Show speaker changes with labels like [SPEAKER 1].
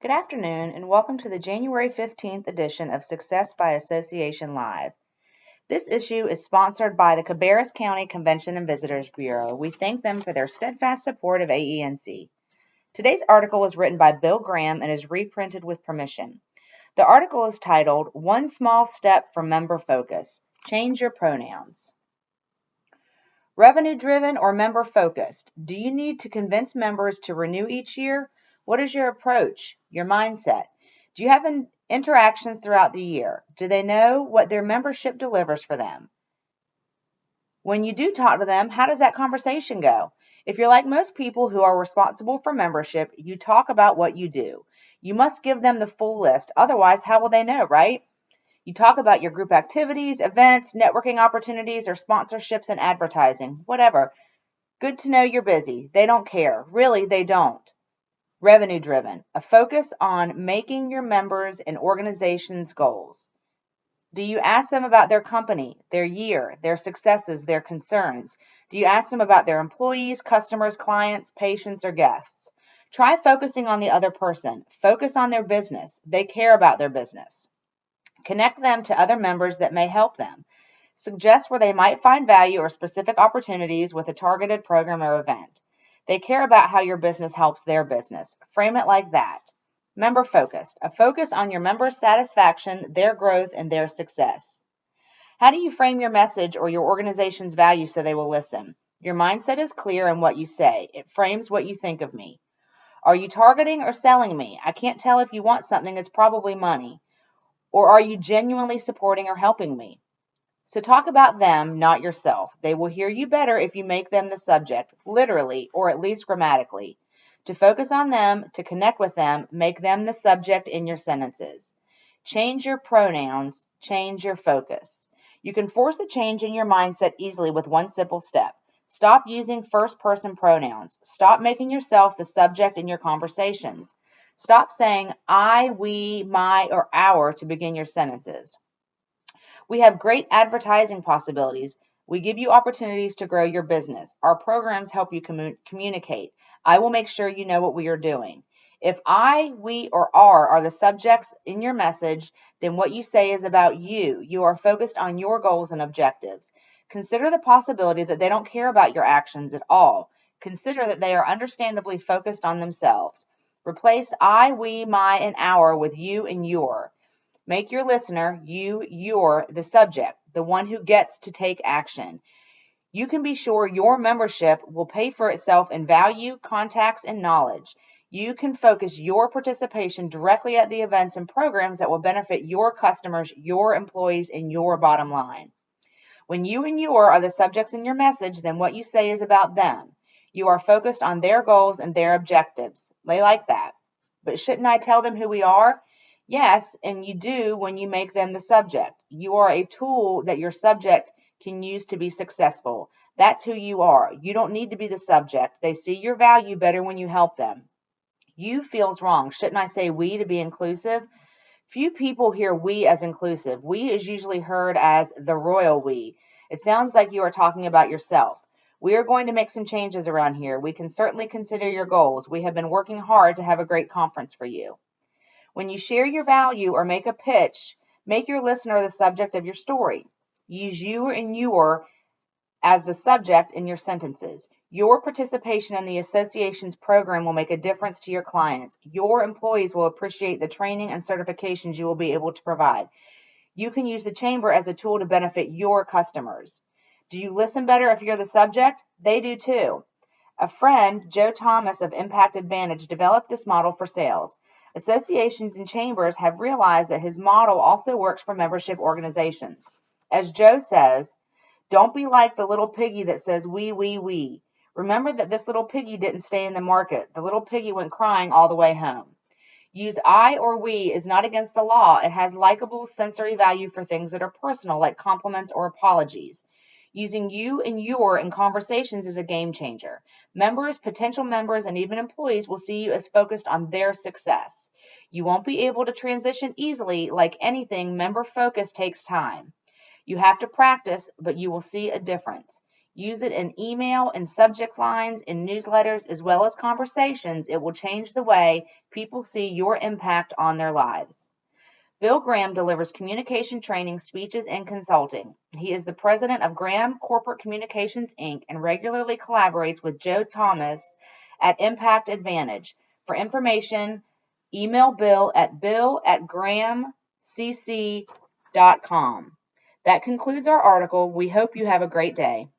[SPEAKER 1] Good afternoon, and welcome to the January 15th edition of Success by Association Live. This issue is sponsored by the Cabarrus County Convention and Visitors Bureau. We thank them for their steadfast support of AENC. Today's article was written by Bill Graham and is reprinted with permission. The article is titled, One Small Step for Member Focus. Change your pronouns. Revenue-driven or member-focused? Do you need to convince members to renew each year? What is your approach, your mindset? Do you have interactions throughout the year? Do they know what their membership delivers for them? When you do talk to them, how does that conversation go? If you're like most people who are responsible for membership, you talk about what you do. You must give them the full list. Otherwise, how will they know, right? You talk about your group activities, events, networking opportunities, or sponsorships and advertising, whatever. Good to know you're busy. They don't care. Really, they don't. Revenue driven, a focus on making your members and organizations' goals. Do you ask them about their company, their year, their successes, their concerns? Do you ask them about their employees, customers, clients, patients, or guests? Try focusing on the other person. Focus on their business. They care about their business. Connect them to other members that may help them. Suggest where they might find value or specific opportunities with a targeted program or event. They care about how your business helps their business. Frame it like that. Member focused, a focus on your members' satisfaction, their growth, and their success. How do you frame your message or your organization's value so they will listen? Your mindset is clear in what you say. It frames what you think of me. Are you targeting or selling me? I can't tell if you want something, it's probably money. Or are you genuinely supporting or helping me? So talk about them, not yourself. They will hear you better if you make them the subject, literally, or at least grammatically. To focus on them, to connect with them, make them the subject in your sentences. Change your pronouns, change your focus. You can force a change in your mindset easily with one simple step. Stop using first-person pronouns. Stop making yourself the subject in your conversations. Stop saying I, we, my, or our to begin your sentences. We have great advertising possibilities. We give you opportunities to grow your business. Our programs help you communicate. I will make sure you know what we are doing. If I, we, or are the subjects in your message, then what you say is about you. You are focused on your goals and objectives. Consider the possibility that they don't care about your actions at all. Consider that they are understandably focused on themselves. Replace I, we, my, and our with you and your. Make your listener, you're the subject, the one who gets to take action. You can be sure your membership will pay for itself in value, contacts, and knowledge. You can focus your participation directly at the events and programs that will benefit your customers, your employees, and your bottom line. When you and your are the subjects in your message, then what you say is about them. You are focused on their goals and their objectives. They like that. But shouldn't I tell them who we are? Yes, and you do when you make them the subject. You are a tool that your subject can use to be successful. That's who you are. You don't need to be the subject. They see your value better when you help them. You feels wrong. Shouldn't I say we to be inclusive? Few people hear we as inclusive. We is usually heard as the royal we. It sounds like you are talking about yourself. We are going to make some changes around here. We can certainly consider your goals. We have been working hard to have a great conference for you. When you share your value or make a pitch, make your listener the subject of your story. Use you and your as the subject in your sentences. Your participation in the association's program will make a difference to your clients. Your employees will appreciate the training and certifications you will be able to provide. You can use the chamber as a tool to benefit your customers. Do you listen better if you're the subject? They do too. A friend, Joe Thomas of Impact Advantage, developed this model for sales. Associations and chambers have realized that his model also works for membership organizations. As Joe says, don't be like the little piggy that says we. Remember that this little piggy didn't stay in the market. The little piggy went crying all the way home. Use I or we is not against the law. It has likable sensory value for things that are personal, like compliments or apologies. Using you and your in conversations is a game changer. Members, potential members, and even employees will see you as focused on their success. You won't be able to transition easily. Like anything, member focus takes time. You have to practice, but you will see a difference. Use it in email and subject lines, in newsletters, as well as conversations. It will change the way people see your impact on their lives. Bill Graham delivers communication training, speeches, and consulting. He is the president of Graham Corporate Communications, Inc., and regularly collaborates with Joe Thomas at Impact Advantage. For information, email Bill at bill@grahamcc.com. That concludes our article. We hope you have a great day.